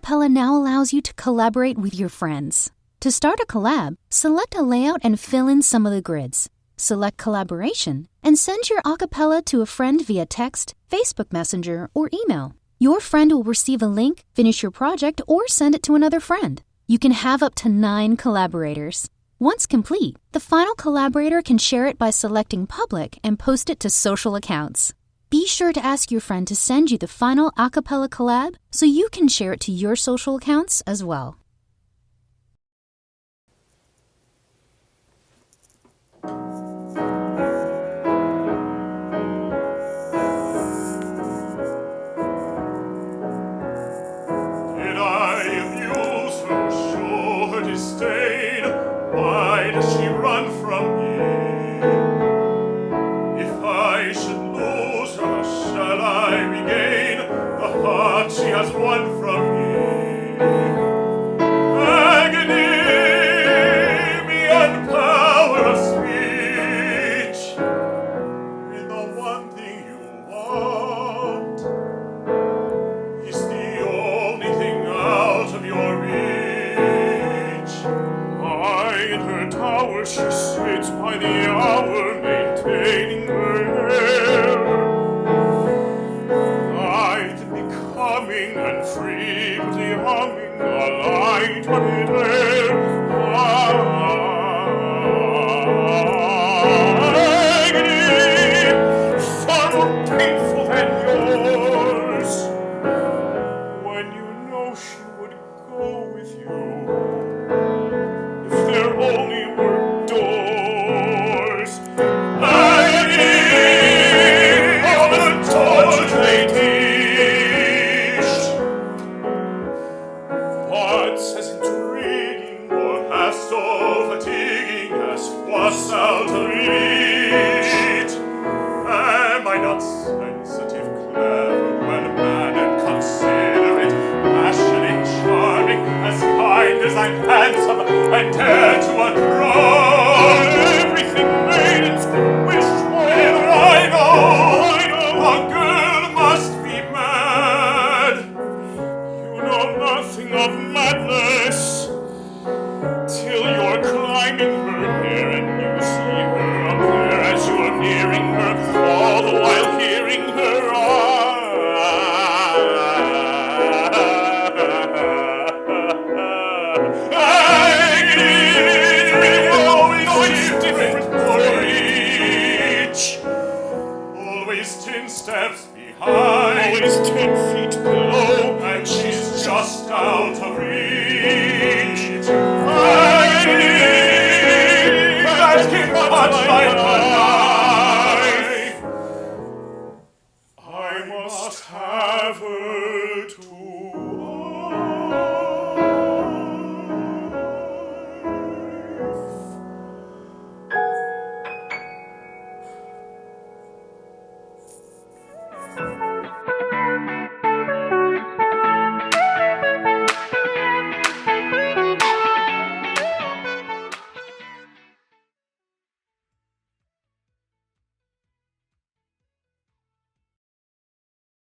Acapella now allows you to collaborate with your friends. To start a collab, select a layout and fill in some of the grids. Select Collaboration and send your acapella to a friend via text, Facebook Messenger, or email. Your friend will receive a link, finish your project, or send it to another friend. You can have up to 9 collaborators. Once complete, the final collaborator can share it by selecting Public and post it to social accounts. Be sure to ask your friend to send you the final acapella collab so you can share it to your social accounts as well. Did I abuse her, show her disdain? Why does she run from me? If I should lose her, shall I regain the heart she has won from me? Agony beyond power of speech. In the one thing you want is the only thing out of your reach. In her tower she sits by the hour, maintaining her hair. Light and becoming and frequently humming a light-hearted air. Agony, far more painful than yours, when you know she would go with you. There only were doors. Agony of the torture they teach. What's as intriguing or half so fatiguing as what's out of reach? Am I not sensitive, clever, well-mannered, and considerate, passionate, charming, as kind as I'm handsome, and dare to adore everything maidens could wish for? I know a girl must be mad. You know nothing of madness till you're climbing her hair and you see her up there as you're nearing her, all the while hearing her always 10 steps behind, always 10 feet below, and she's just out of reach. Asking much like a knife, I must have her too.